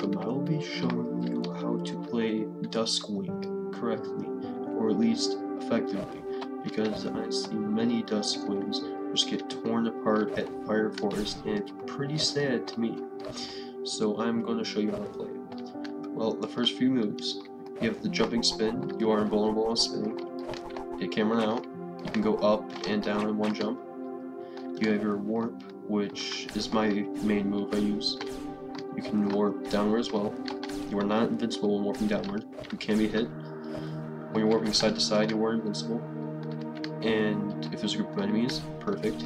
welcome. I will be showing you how to play Duskwing correctly, or at least effectively, because I see many Duskwings just get torn apart at Fire Forest, and it's pretty sad to me. So I'm going to show you how to play it. Well, the first few moves, you have the jumping spin. You are invulnerable on spinning. It can run out. You can go up and down in one jump. You have your warp, which is my main move I use. You can warp downward as well. You are not invincible when warping downward. You can be hit. When you're warping side to side, you are invincible. And if there's a group of enemies, perfect.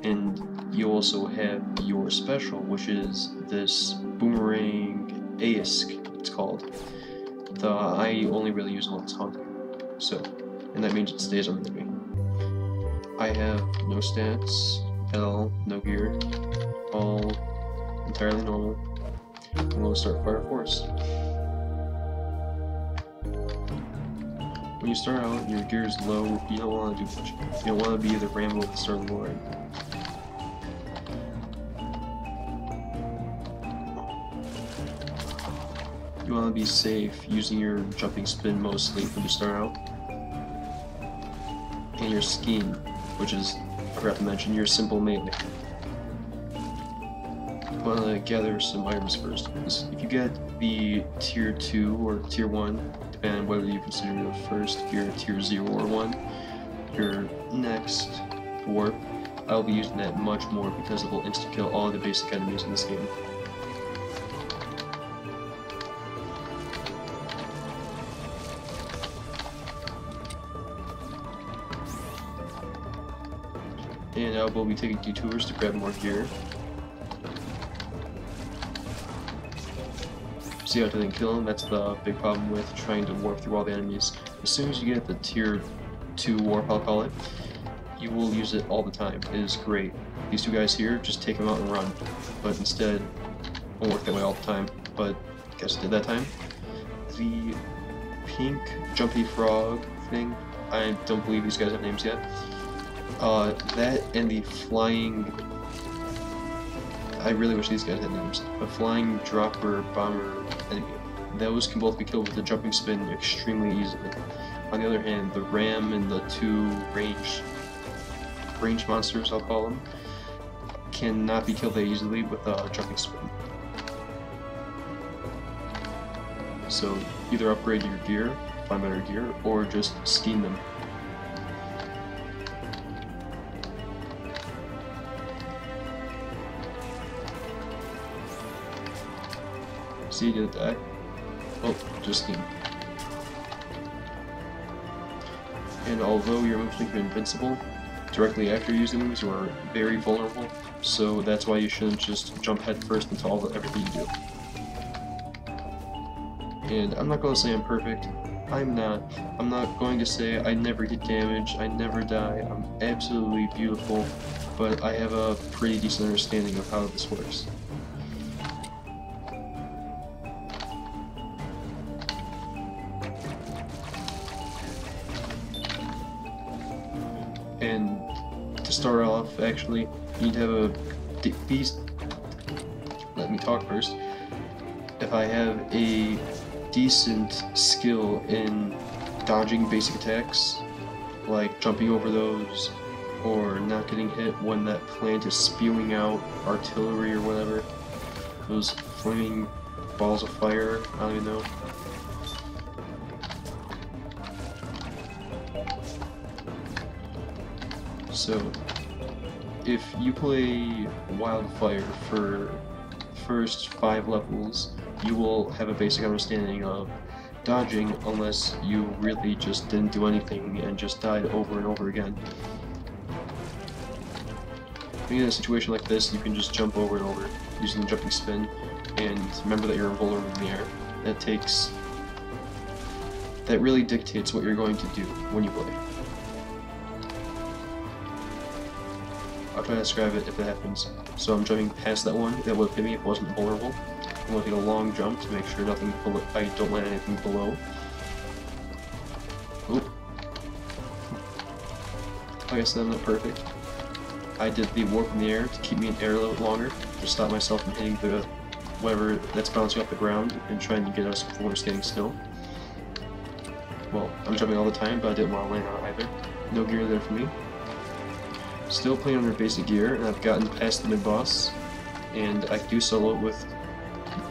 And you also have your special, which is this boomerang ask, it's called. I only really use it when it's hunting. So, and that means it stays on the enemy. I have no stats at all, no gear, all entirely normal. I'm going to start Fire Forest. When you start out, your gear is low, you don't want to do much. You don't want to be the Rambo at the start of the line. You want to be safe using your jumping spin mostly when you start out. And your skein, which is, I forgot to mention, your simple melee. You want to gather some items first. If you get the tier 2 or tier 1, depending on whether you consider your first gear tier 0 or 1, your next warp, I'll be using that much more because it will insta-kill all of the basic enemies in this game. And I will be taking detours to grab more gear. See how I didn't kill him? That's the big problem with trying to warp through all the enemies. As soon as you get the tier 2 warp, I'll call it, you will use it all the time. It is great. These two guys here, just take them out and run. But instead, it won't work that way all the time. But I guess it did that time. The pink jumpy frog thing, I don't believe these guys have names yet. That and the flying, I really wish these guys had names, a flying dropper bomber enemy. Those can both be killed with the jumping spin extremely easily. On the other hand, the ram and the two range monsters, I'll call them, cannot be killed that easily with a jumping spin. So either upgrade your gear, find better gear, or just skein them. See, did it die? Oh, just skein. And although your moves make you invincible, directly after using moves you are very vulnerable, so that's why you shouldn't just jump head first into everything you do. And I'm not going to say I'm perfect. I'm not. I'm not going to say I never get damaged, I never die, I'm absolutely beautiful, but I have a pretty decent understanding of how this works. And to start off, actually, you need to have a beast. Let me talk first. If I have a decent skill in dodging basic attacks, like jumping over those, or not getting hit when that plant is spewing out artillery or whatever, those flaming balls of fire, I don't even know. So, if you play Wildfire for the first 5 levels, you will have a basic understanding of dodging unless you really just didn't do anything and just died over and over again. Being in a situation like this, you can just jump over and over using the jumping spin, and remember that you're invulnerable in the air. That really dictates what you're going to do when you play. I'll try to describe it if it happens. So I'm jumping past that one that would have hit me if it wasn't vulnerable. I'm going to take a long jump to make sure nothing below, I don't land anything below. Oop. Like I said, I'm not perfect. I did the warp in the air to keep me in air a little bit longer, to stop myself from hitting the whatever that's bouncing off the ground and trying to get us before we're standing still. Well, I'm jumping all the time, but I didn't want to land on it either. No gear there for me. Still playing under basic gear, and I've gotten past the mid-boss, and I can do solo with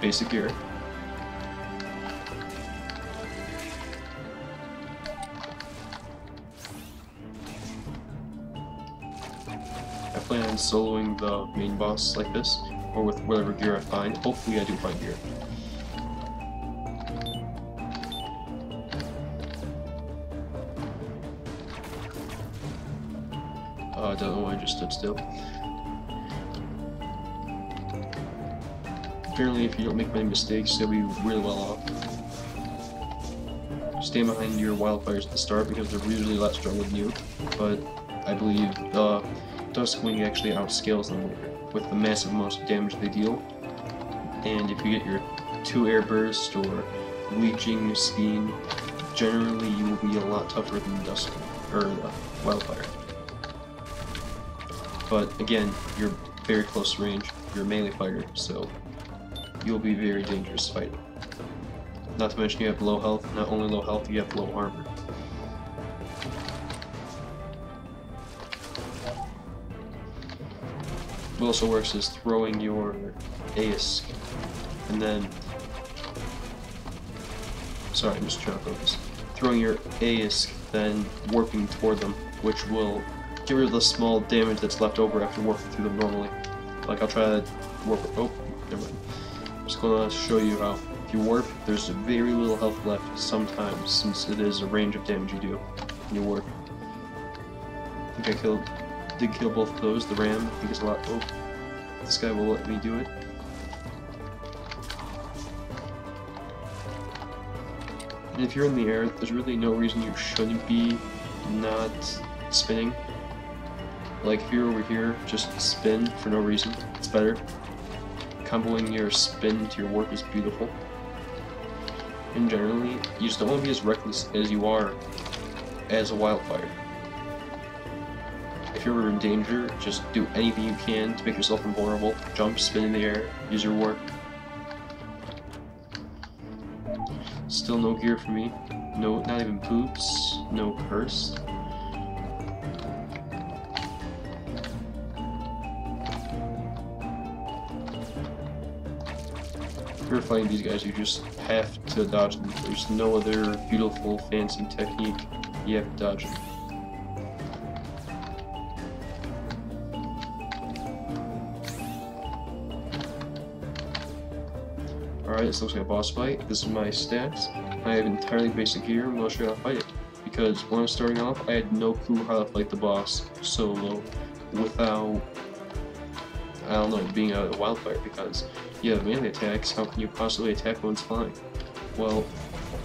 basic gear. I plan on soloing the main boss like this, or with whatever gear I find. Hopefully I do find gear. I don't know why I just stood still. Apparently if you don't make many mistakes, you'll be really well off. Stand behind your wildfires at the start because they're usually a lot stronger than you, but I believe Duskwing actually outscales them later with the massive amounts of damage they deal. And if you get your 2 air burst or leeching skein, generally you will be a lot tougher than Duskwing or wildfire. But again, you're very close range, you're a melee fighter, so you'll be very dangerous fighting. Not to mention you have low health, not only low health, you have low armor. What also works is throwing your ace, and then... Sorry, I'm just trying to focus. Throwing your ace, then warping toward them, which will get rid of the small damage that's left over after warping through them normally. Like, I'll try to warp... Oh, never mind. I'm just going to show you how, if you warp, there's very little health left sometimes, since it is a range of damage you do when you warp. I think I did kill both of those. The ram, I think it's a lot... Oh, this guy will let me do it. And if you're in the air, there's really no reason you shouldn't be not spinning. Like, if you're over here, just spin for no reason. It's better. Comboing your spin to your warp is beautiful. And generally, you just don't want to be as reckless as you are as a wildfire. If you're in danger, just do anything you can to make yourself invulnerable. Jump, spin in the air, use your warp. Still no gear for me. No, not even boots. No curse. If you're fighting these guys, you just have to dodge them. There's no other beautiful, fancy technique. You have to dodge them. Alright, this looks like a boss fight. This is my stats. I have entirely basic gear, and I'll show you how to fight it. Because when I was starting off, I had no clue how to fight the boss solo without, I don't know, being a wildfire, because you have melee attacks, how can you possibly attack when it's flying? Well,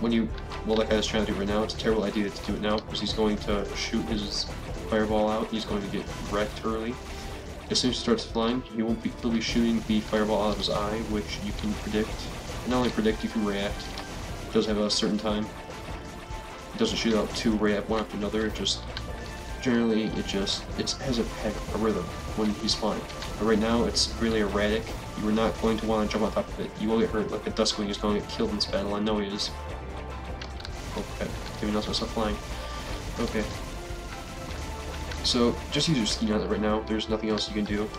like I was trying to do right now, it's a terrible idea to do it now, because he's going to shoot his fireball out, he's going to get wrecked early. As soon as he starts flying, he'll be shooting the fireball out of his eye, which you can predict. And not only predict, you can react. It does have a certain time. It doesn't shoot out 2 react one after another, generally it has a rhythm when he's flying. But right now it's really erratic. You are not going to want to jump on top of it. You will get hurt, like a Duskwing is going to get killed in this battle. I know he is. Okay, maybe not myself flying. Okay. So, just use your skein on it right now. There's nothing else you can do.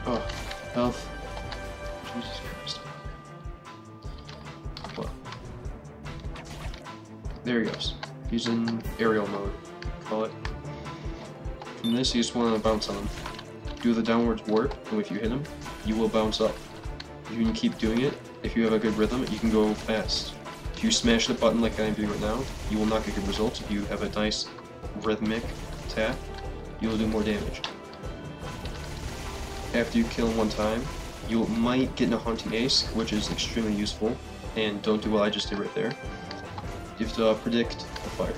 Oh, health. Jesus Christ. Well. There he goes. He's in aerial mode, call it. From this, you just want to bounce on him. Do the downwards warp, and if you hit him, you will bounce up. You can keep doing it. If you have a good rhythm, you can go fast. If you smash the button like I'm doing right now, you will not get good results. If you have a nice rhythmic tap, you will do more damage. After you kill him one time, you might get in a haunting ace, which is extremely useful, and don't do what I just did right there. You have to predict the fire.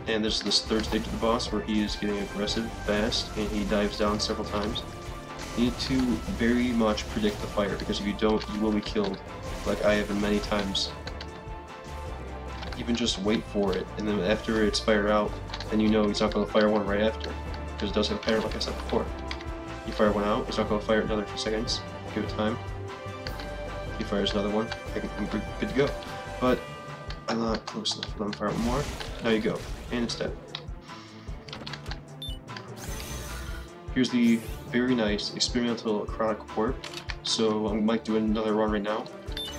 And there's this third stage of the boss where he is getting aggressive fast, and he dives down several times. You need to very much predict the fire, because if you don't, you will be killed, like I have been many times. Even just wait for it, and then after it's fired out, then you know he's not going to fire one right after, because it does have fire like I said before. You fire one out, it's not going to fire another 2 seconds. Give it time. He fires another one. I'm good to go. But I'm not close enough. Let him fire one more. Now you go. And it's dead. Here's the very nice experimental chronic warp. So I might do another run right now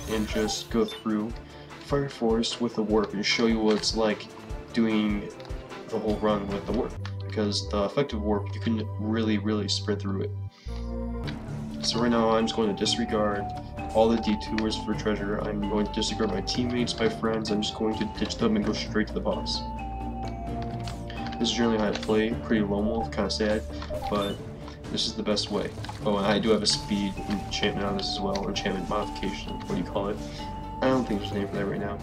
and just go through Fire Forest with the warp and show you what it's like doing the whole run with the warp. Because the effective warp, you can really sprint through it. So right now I'm just going to disregard all the detours for treasure. I'm going to disregard my teammates, my friends. I'm just going to ditch them and go straight to the boss. This is generally how I play, pretty lone wolf, kind of sad, but this is the best way. Oh, and I do have a speed enchantment on this as well, enchantment modification, what do you call it? I don't think there's a name for that right now.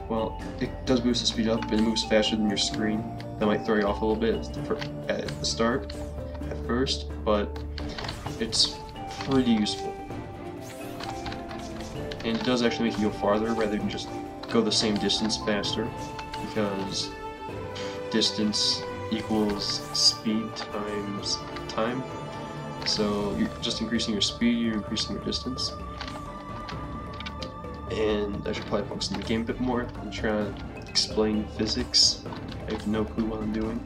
Well, it does boost the speed up, and it moves faster than your screen. That might throw you off a little bit at the start, at first, but it's pretty useful. And it does actually make you go farther rather than just go the same distance faster, because distance equals speed times time. So you're just increasing your speed, you're increasing your distance. And I should probably focus on the game a bit more and try to explain physics. I have no clue what I'm doing.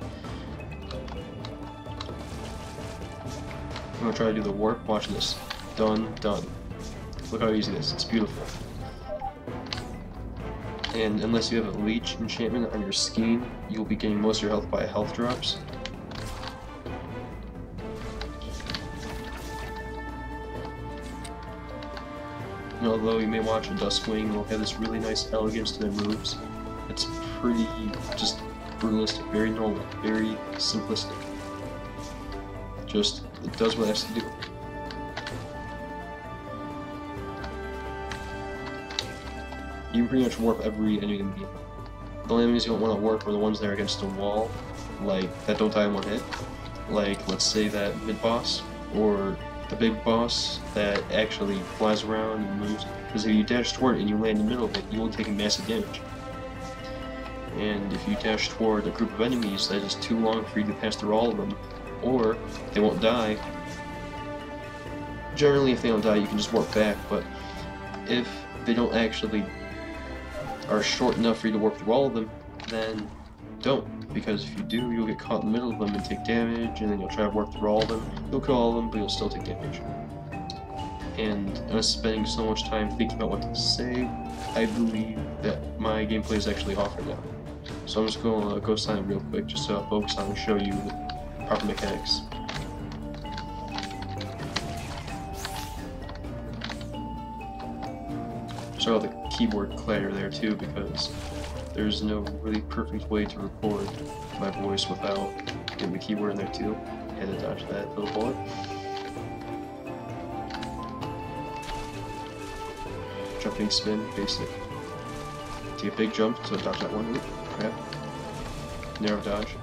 I'm gonna try to do the warp. Watch this. Done. Look how easy it is. It's beautiful. And unless you have a leech enchantment on your skein, you'll be getting most of your health by health drops. And although you may watch a Duskwing, will have this really nice elegance to their moves. It's pretty just brutalistic, very normal, very simplistic. Just, it does what it has to do. You can pretty much warp every enemy in the game. The only enemies you don't want to warp are the ones that are against a wall, like, that don't die in one hit. Like, let's say that mid-boss, or the big boss that actually flies around and moves. Because if you dash toward it and you land in the middle of it, you will take massive damage. And if you dash toward a group of enemies that is too long for you to pass through all of them, or they won't die, generally if they don't die you can just warp back, but if they don't actually are short enough for you to warp through all of them, then don't. Because if you do, you'll get caught in the middle of them and take damage, and then you'll try to warp through all of them. You'll kill all of them, but you'll still take damage. And I'm spending so much time thinking about what to say, I believe that my gameplay is actually off right now. So I'm just going to go sign it real quick, just to focus on and show you the proper mechanics. Sorry about the keyboard clatter there too, because there's no really perfect way to record my voice without getting the keyboard in there too. Had to dodge that little bullet. Jumping spin, basic. Take a big jump to dodge that one loop. Grab. Narrow dodge.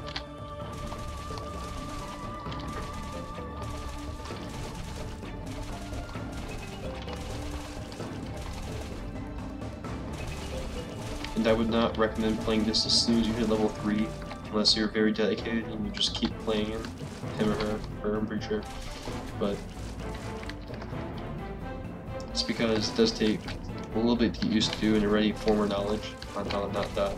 And I would not recommend playing this as soon as you hit level 3, unless you're very dedicated and you just keep playing him or her, I'm pretty sure. But it's because it does take a little bit to get used to and already former knowledge on how to not die.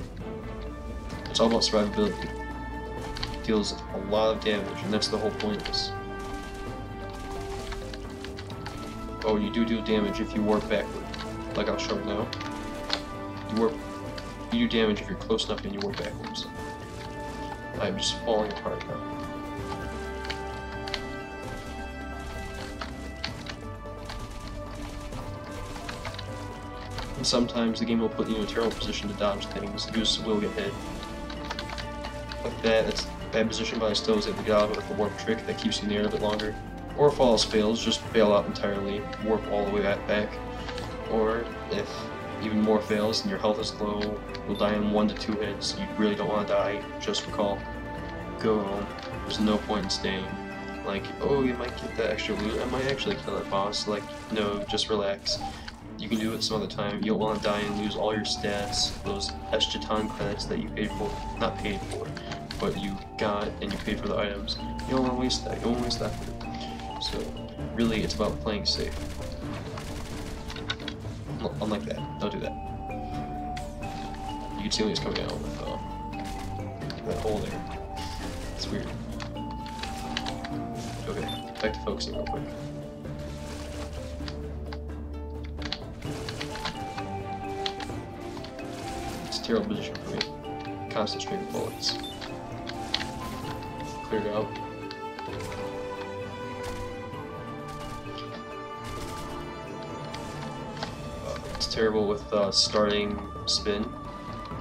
It's all about survivability. It deals a lot of damage, and that's the whole point of this. Oh, you do deal damage if you warp backward, like I'll show now. You do damage if you're close enough and you warp backwards. I'm just falling apart now. And sometimes the game will put you in a terrible position to dodge things. You just will get hit. Like that, it's a bad position, but I still was able to get out of it with a warp trick that keeps you in the air a bit longer. Or if all else fails, just bail out entirely, warp all the way back. Or if even more fails and your health is low, you'll die in 1 to 2 hits. You really don't want to die. Just recall, go home. There's no point in staying. Like, oh, you might get that extra loot. I might actually kill that boss. Like, no, just relax. You can do it some other time. You don't want to die and lose all your stats, those Eschaton credits that you paid for. Not paid for, but you got and you paid for the items. You don't want to waste that. You don't want to waste that. So really, it's about playing safe. Unlike that, don't do that. You can see when he's coming out with that hole there. It's weird. Okay, back to focusing real quick. It's a terrible position for me. Constant stream of bullets. Clear it out. It's terrible with starting spin.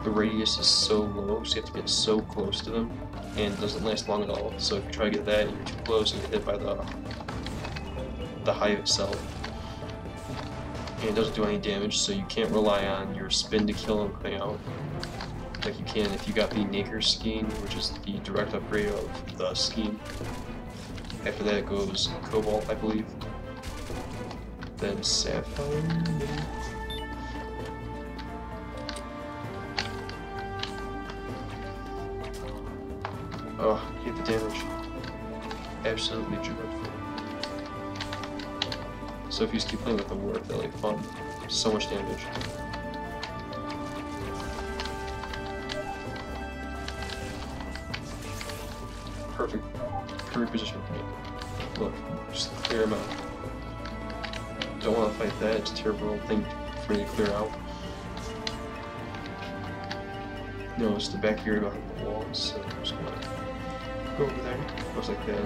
The radius is so low, so you have to get so close to them, and it doesn't last long at all. So if you try to get that and you're too close, you get hit by the hive itself. And it doesn't do any damage, so you can't rely on your spin to kill them coming out like you can if you got the Nacre skein, which is the direct upgrade of the skein. After that goes Cobalt, I believe. Then Sapphire, maybe? Oh, hate the damage. Absolutely dreadful. So if you just keep playing with the warp, they're like fun. So much damage. Perfect position for me. Look, just clear them out. Don't want to fight that, it's a terrible thing for me to clear out. No, it's the back here behind the walls, so I'm just gonna go over there. Goes like that.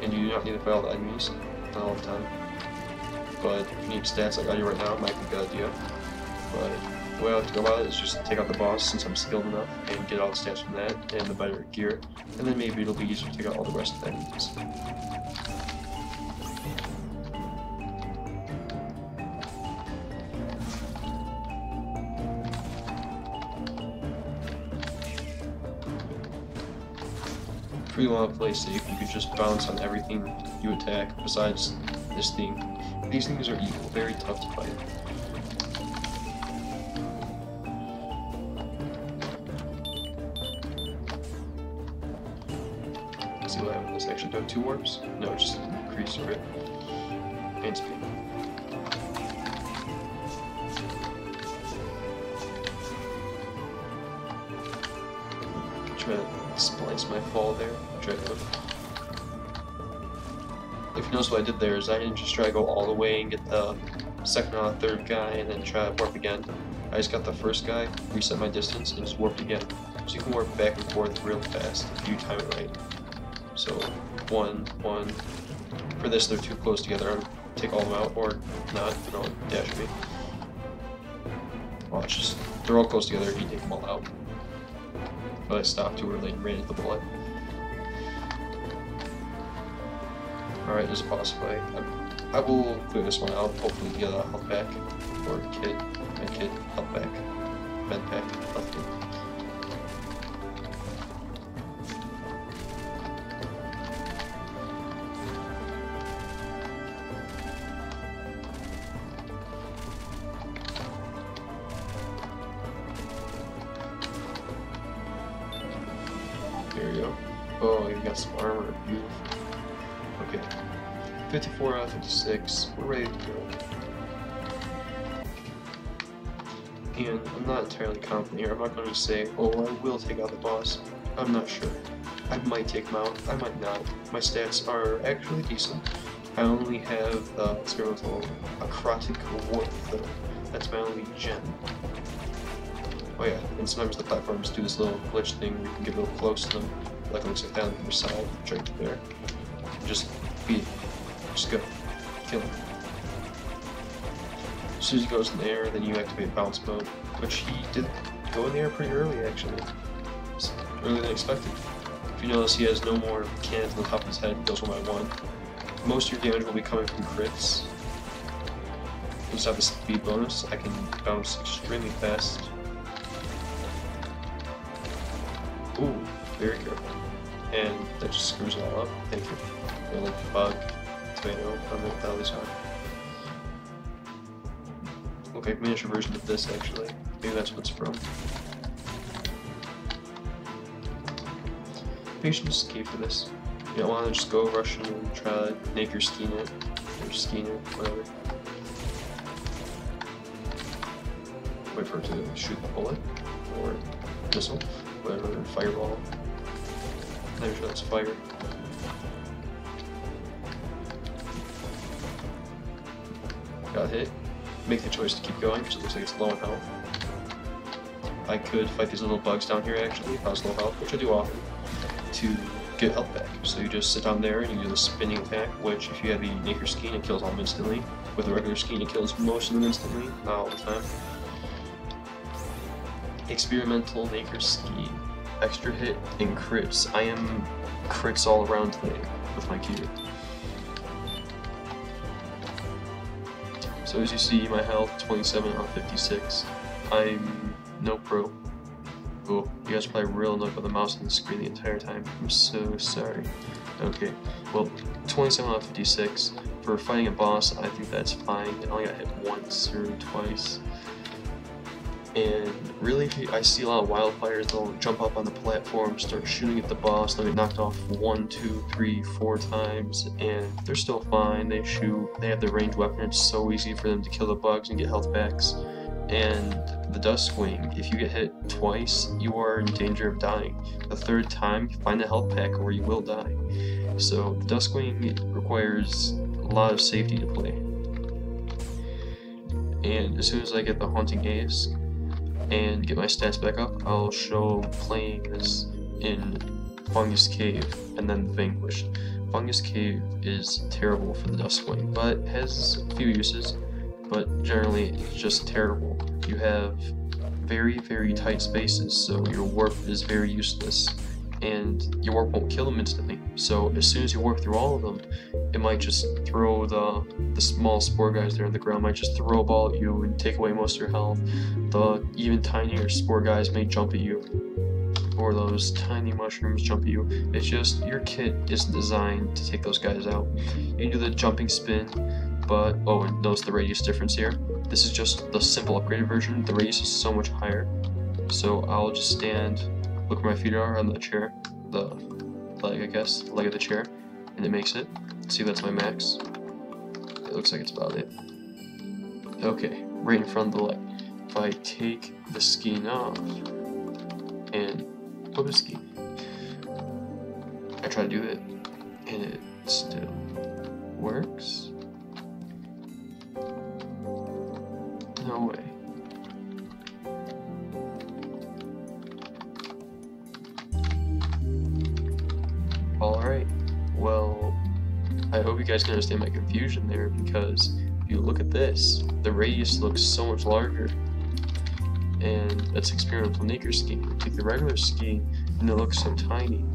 And you do not need to fight all the enemies, not all the time. But if you need stats like I do right now, it might be a good idea. But the way I like to go about it is just take out the boss since I'm skilled enough and get all the stats from that and the better gear. And then maybe it'll be easier to take out all the rest of the enemies. If you want to play safe, you could just bounce on everything you attack besides this thing. These things are evil, very tough to fight. Let's see what happens. This actually do 2 warps? No, just increase grip and speed. Try to splice my fall there. Try to. If you notice what I did there is I didn't just try to go all the way and get the second or third guy and then try to warp again. I just got the first guy, reset my distance, and just warped again. So you can warp back and forth real fast if you time it right. So 1, 1. For this, they're too close together. I'll take all of them out, or not. You know, dash me. Watch, just they're all close together. You take them all out. But I stopped too early and ran into the bullet. Alright, there's a boss fight. I will clear this one out, hopefully get a health pack, or kit, med kit, health pack, med pack, health kit. There you go. Oh, you got some armor, beautiful. Okay, 54 out of 56, we're ready to go. And I'm not entirely confident here, I'm not going to say, oh, I will take out the boss. I'm not sure. I might take him out, I might not. My stats are actually decent. I only have the experimental acrotic warp though. That's my only gem. Oh yeah, and sometimes the platforms do this little glitch thing where you can get real close to them, like it looks like that on the other side, right there. Just beat it. Just go. Kill him. As soon as he goes in the air, then you activate bounce mode, which he did go in the air pretty early actually. It's earlier than expected. If you notice, he has no more cannons on the top of his head, he goes 1 by 1. Most of your damage will be coming from crits. Instead of the speed bonus, I can bounce extremely fast. Ooh, very careful. And that just screws it all up. Thank you. Like bug, tomato, I don't know what the hell these are. Okay, miniature version of this actually. Maybe that's what it's from. Maybe you should just escape for this. You don't want to just go rushing and try to Nacre skein it, or skein it, whatever. Wait for it to shoot the bullet, or missile, whatever, fireball. I'm not sure that's fire. Got hit. Make the choice to keep going because it looks like it's low in health. I could fight these little bugs down here actually if I was low health, which I do often, to get health back. So you just sit down there and you do the spinning attack, which if you have the Nacre skein, it kills all of them instantly. With a regular skein, it kills most of them instantly, not all the time. Experimental Nacre skein. Extra hit and crits. I am crits all around today with my gear. So as you see, my health 27 out of 56. I'm no pro. Oh, you guys are probably real annoyed by the mouse on the screen the entire time. I'm so sorry. Okay, well, 27 out of 56. For fighting a boss, I think that's fine. I only got hit once or twice. And really, I see a lot of wildfires. They'll jump up on the platform, start shooting at the boss, they'll get knocked off 1, 2, 3, 4 times, and they're still fine. They shoot, they have their ranged weapon, it's so easy for them to kill the bugs and get health packs. And the Duskwing, if you get hit twice, you are in danger of dying. The third time, find a health pack or you will die. So the Duskwing requires a lot of safety to play. And as soon as I get the Haunting Ace and get my stats back up, I'll show playing this in Fungus Cave and then Vanquished. Fungus Cave is terrible for the Duskwing, but has a few uses, but generally it's just terrible. You have very, very tight spaces, so your warp is very useless, and your warp won't kill them instantly. So as soon as you warp through all of them, it might just throw the small spore guys there on the ground, might just throw a ball at you and take away most of your health. The even tinier spore guys may jump at you, or those tiny mushrooms jump at you. It's just, your kit isn't designed to take those guys out. You can do the jumping spin, but, oh, and notice the radius difference here. This is just the simple upgraded version. The radius is so much higher. So I'll just stand, look where my feet are on the chair, the leg, I guess, leg of the chair, and it makes it. See, that's my max. It looks like it's about it. Okay, right in front of the leg. If I take the skein off and put the skein, I try to do it, and it still works. No way. Alright, well, I hope you guys can understand my confusion there, because if you look at this, the radius looks so much larger, and that's experimental Nacre skein. Take the regular skein, and it looks so tiny.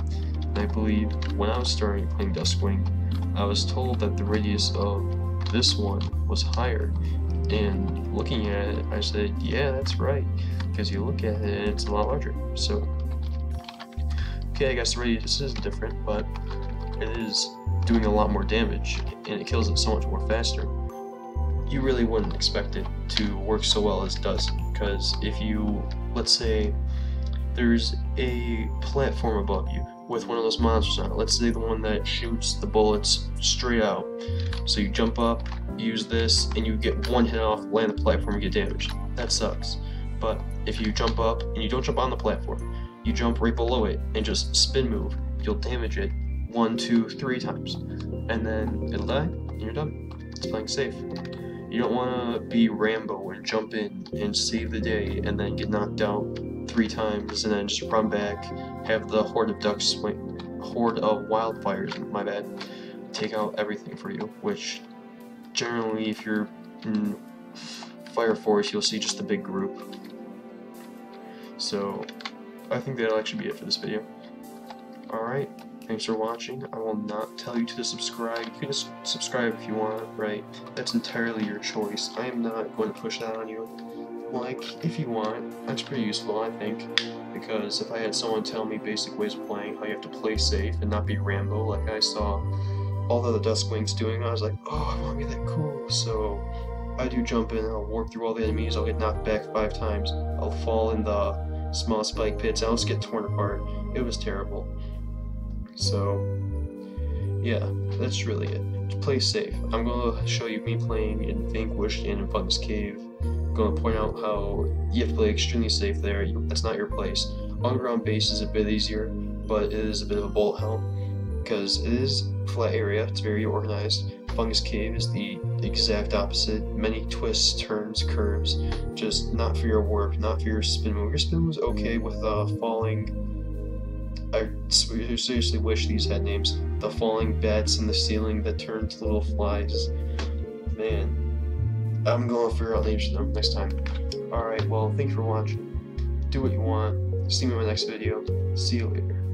And I believe when I was starting playing Duskwing, I was told that the radius of this one was higher, and looking at it, I said, yeah, that's right, because you look at it and it's a lot larger. So, okay, I guess the radius is different, but it is doing a lot more damage, and it kills it so much more faster. You really wouldn't expect it to work so well as it does, because if you, let's say, there's a platform above you with one of those monsters on it, let's say the one that shoots the bullets straight out. So you jump up, use this, and you get one hit off, land the platform, and get damaged. That sucks. But if you jump up, and you don't jump on the platform, you jump right below it, and just spin move, you'll damage it 1, 2, 3 times. And then it'll die, and you're done. It's playing safe. You don't want to be Rambo and jump in and save the day, and then get knocked out 3 times, and then just run back, have the horde of wildfires, my bad, take out everything for you, which generally if you're in Fire Force, you'll see just a big group. So I think that'll actually be it for this video. Alright, thanks for watching. I will not tell you to subscribe. You can just subscribe if you want, right? That's entirely your choice. I am not going to push that on you. Like, if you want, that's pretty useful, I think, because if I had someone tell me basic ways of playing, how you have to play safe and not be Rambo, like I saw all the Duskwings doing, I was like, oh, I want to be that cool. So I do jump in, I'll warp through all the enemies, I'll get knocked back 5 times, I'll fall in the small spike pits, I'll just get torn apart. It was terrible. So Yeah, that's really it. Just play safe. I'm gonna show you me playing in Vanquished and in Fungus Cave. I'm gonna point out how you have to play extremely safe there. That's not your place. Underground base is a bit easier, but it is a bit of a bullet hell because it is a flat area. It's very organized. Fungus Cave is the exact opposite. Many twists, turns, curves. Just not for your warp, not for your spin move. Your spin move's okay with falling. I seriously wish these had names. The falling bats in the ceiling that turn to little flies. Man, I'm gonna figure out names for them next time. Alright, well, thanks for watching. Do what you want. See me in my next video. See you later.